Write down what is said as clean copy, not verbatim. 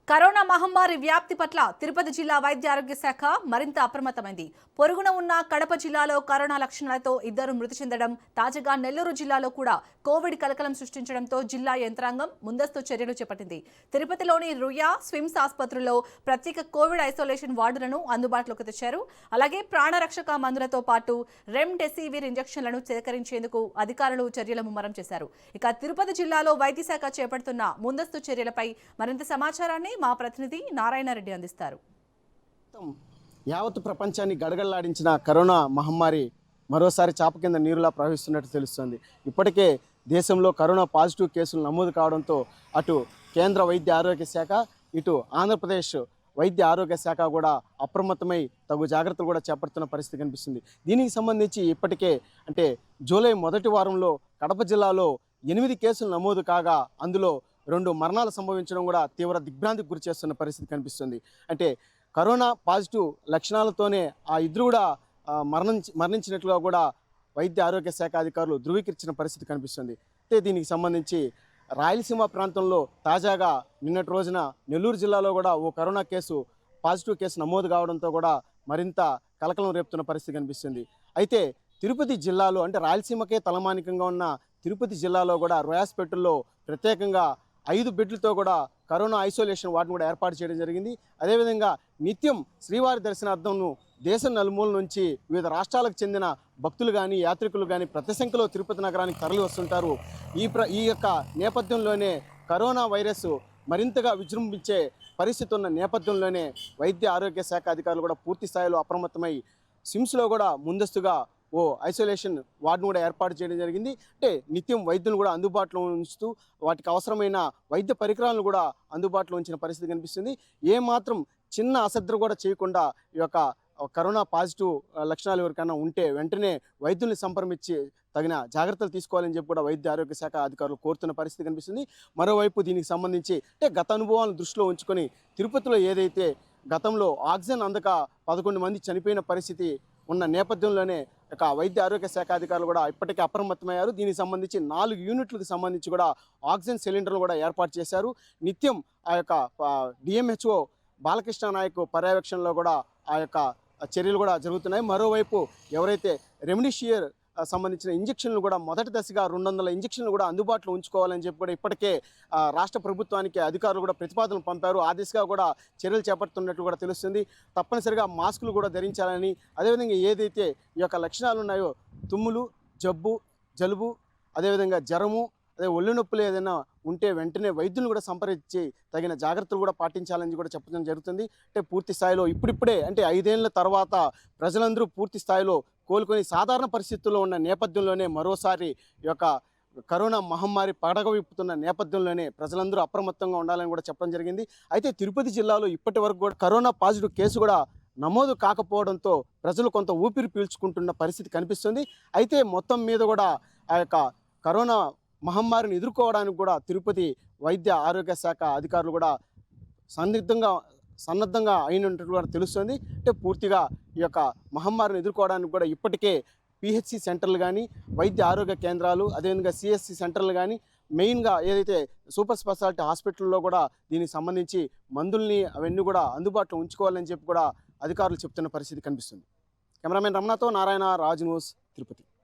Corona మహమ్మారి వ్యాప్తి పట్ల తిరుపతి జిల్లా వైద్య ఆరోగ్య శాఖ మరింత అప్రమత్తమైంది. పొరుగున ఉన్న కడప జిల్లాలో కరోనా లక్షణాలతో 2 మృతి చెందడం, తాజాగా నెల్లూరు జిల్లాలో కూడా కోవిడ్ కలకలం సృష్టించడంతో జిల్లా యంత్రాంగం ముందస్తు చర్యలు చేపట్టింది. తిరుపతిలోని రుయా స్విమ్స్ ఆసుపత్రుల్లో ప్రత్యేక కోవిడ్ ఐసోలేషన్ వార్డులను అందుబాటులోకి తెచ్చారు. అలాగే ప్రాణరక్షక మందులతో పాటు రెమ్డెసివిర్ ఇంజెక్షన్లను సేకరించేందుకు అధికారులు చర్యలు ముమ్మరం చేశారు. ఇక తిరుపతి జిల్లాలో వైద్య శాఖ చేపడుతున్న ముందస్తు చర్యలపై మరింత సమాచారాన్ని మా ప్రతినిధి నారాయణ రెడ్డి అందిస్తారు. యావత్ ప్రపంచాన్ని గడగడలాడించిన కరోనా మహమ్మారి మరోసారి చాప కింద నీరులా ప్రవహిస్తున్నట్టు తెలుస్తోంది. ఇప్పటికే దేశంలో కరోనా పాజిటివ్ కేసులు నమోదు కావడంతో అటు కేంద్ర వైద్య ఆరోగ్య శాఖ, ఇటు ఆంధ్రప్రదేశ్ వైద్య ఆరోగ్య శాఖ కూడా అప్రమత్తమై తగు జాగ్రత్తలు కూడా చేపడుతున్న పరిస్థితి కనిపిస్తుంది. దీనికి సంబంధించి ఇప్పటికే అంటే జూలై మొదటి వారంలో కడప జిల్లాలో 8 కేసులు నమోదు కాగా అందులో 2 మరణాలు సంభవించడం కూడా తీవ్ర దిగ్భ్రాంతికి గురి చేస్తున్న పరిస్థితి కనిపిస్తుంది. అంటే కరోనా పాజిటివ్ లక్షణాలతోనే ఆ ఇద్దరు కూడా మరణించినట్లుగా కూడా వైద్య ఆరోగ్య శాఖ అధికారులు ధృవీకరించిన పరిస్థితి కనిపిస్తుంది. అయితే దీనికి సంబంధించి రాయలసీమ ప్రాంతంలో తాజాగా నిన్నటి రోజున నెల్లూరు జిల్లాలో కూడా ఓ కరోనా పాజిటివ్ కేసు నమోదు కావడంతో కూడా మరింత కలకలం రేపుతున్న పరిస్థితి కనిపిస్తుంది. అయితే తిరుపతి జిల్లాలో అంటే రాయలసీమకే తలమానికంగా ఉన్న తిరుపతి జిల్లాలో కూడా రోయాస్పేటల్లో ప్రత్యేకంగా 5 బెడ్లతో కూడా కరోనా ఐసోలేషన్ వార్డును కూడా ఏర్పాటు చేయడం జరిగింది. అదేవిధంగా నిత్యం శ్రీవారి దర్శనార్థంను దేశం నలుమూల నుంచి వివిధ రాష్ట్రాలకు చెందిన భక్తులు కానీ యాత్రికులు కానీ పెద్ద సంఖ్యలో తిరుపతి నగరానికి తరలి వస్తుంటారు. ఈ యొక్క నేపథ్యంలోనే కరోనా వైరస్ మరింతగా విజృంభించే పరిస్థితి ఉన్న నేపథ్యంలోనే వైద్య ఆరోగ్య శాఖ అధికారులు కూడా పూర్తి స్థాయిలో అప్రమత్తమై సిమ్స్లో కూడా ముందస్తుగా ఓ ఐసోలేషన్ వార్డును కూడా ఏర్పాటు చేయడం జరిగింది. అంటే నిత్యం వైద్యులను కూడా అందుబాటులో ఉంచుతూ వాటికి అవసరమైన వైద్య పరికరాలను కూడా అందుబాటులో ఉంచిన పరిస్థితి కనిపిస్తుంది. ఏమాత్రం చిన్న అశ్రద్ధ కూడా చేయకుండా ఈ యొక్క కరోనా పాజిటివ్ లక్షణాలు ఎవరికైనా ఉంటే వెంటనే వైద్యుల్ని సంప్రదించి తగిన జాగ్రత్తలు తీసుకోవాలని చెప్పి కూడా వైద్య ఆరోగ్య శాఖ అధికారులు కోరుతున్న పరిస్థితి కనిపిస్తుంది. మరోవైపు దీనికి సంబంధించి అంటే గత అనుభవాలను దృష్టిలో ఉంచుకొని తిరుపతిలో ఏదైతే గతంలో ఆక్సిజన్ అందక 11 మంది చనిపోయిన పరిస్థితి ఉన్న నేపథ్యంలోనే ఇక వైద్య ఆరోగ్య శాఖ అధికారులు కూడా ఇప్పటికే అప్రమత్తమయ్యారు. దీనికి సంబంధించి 4 యూనిట్లకు సంబంధించి కూడా ఆక్సిజన్ సిలిండర్లు కూడా ఏర్పాటు చేశారు. నిత్యం ఆ యొక్క డిఎంహెచ్ఓ బాలకృష్ణ నాయక్ పర్యవేక్షణలో కూడా ఆ యొక్క చర్యలు కూడా జరుగుతున్నాయి. మరోవైపు ఎవరైతే రెమ్డెసివిర్ సంబంధించిన ఇంజక్షన్లు కూడా మొదటి దశగా 200 ఇంజక్షన్లు కూడా అందుబాటులో ఉంచుకోవాలని చెప్పి కూడా ఇప్పటికే రాష్ట్ర ప్రభుత్వానికి అధికారులు కూడా ప్రతిపాదనలు పంపారు. ఆ దిశగా కూడా చర్యలు చేపడుతున్నట్లు కూడా తెలుస్తుంది. తప్పనిసరిగా మాస్కులు కూడా ధరించాలని, అదేవిధంగా ఏదైతే ఈ యొక్క లక్షణాలు ఉన్నాయో తుమ్ములు, జలుబు, అదేవిధంగా జ్వరము, అదే ఒళ్ళు నొప్పులు ఏదైనా ఉంటే వెంటనే వైద్యులను కూడా సంప్రదించి తగిన జాగ్రత్తలు కూడా పాటించాలని కూడా చెప్పడం జరుగుతుంది. అంటే పూర్తి స్థాయిలో ఇప్పుడిప్పుడే అంటే 5 ఏళ్ల తర్వాత ప్రజలందరూ పూర్తి స్థాయిలో కోలుకొని సాధారణ పరిస్థితుల్లో ఉన్న నేపథ్యంలోనే మరోసారి ఈ యొక్క కరోనా మహమ్మారి పడగ విప్పుతున్న నేపథ్యంలోనే ప్రజలందరూ అప్రమత్తంగా ఉండాలని కూడా చెప్పడం జరిగింది. అయితే తిరుపతి జిల్లాలో ఇప్పటి వరకు కూడా కరోనా పాజిటివ్ కేసు కూడా నమోదు కాకపోవడంతో ప్రజలు కొంత ఊపిరి పీల్చుకుంటున్న పరిస్థితి కనిపిస్తుంది. అయితే మొత్తం మీద కూడా ఆ యొక్క కరోనా మహమ్మారిని ఎదుర్కోవడానికి కూడా తిరుపతి వైద్య ఆరోగ్య శాఖ అధికారులు కూడా సన్నద్ధంగా అయినట్టు కూడా తెలుస్తుంది. అంటే పూర్తిగా ఈ యొక్క మహమ్మారిని ఎదుర్కోవడానికి కూడా ఇప్పటికే పిహెచ్సి సెంటర్లు కానీ, వైద్య ఆరోగ్య కేంద్రాలు, అదేవిధంగా సిఎస్సి సెంటర్లు కానీ, మెయిన్గా ఏదైతే సూపర్ స్పెషాలిటీ హాస్పిటల్లో కూడా దీనికి సంబంధించి మందుల్ని అవన్నీ కూడా అందుబాటులో ఉంచుకోవాలని చెప్పి కూడా అధికారులు చెప్తున్న పరిస్థితి కనిపిస్తుంది. కెమెరామెన్ రమణతో నారాయణ, రాజ్ న్యూస్, తిరుపతి.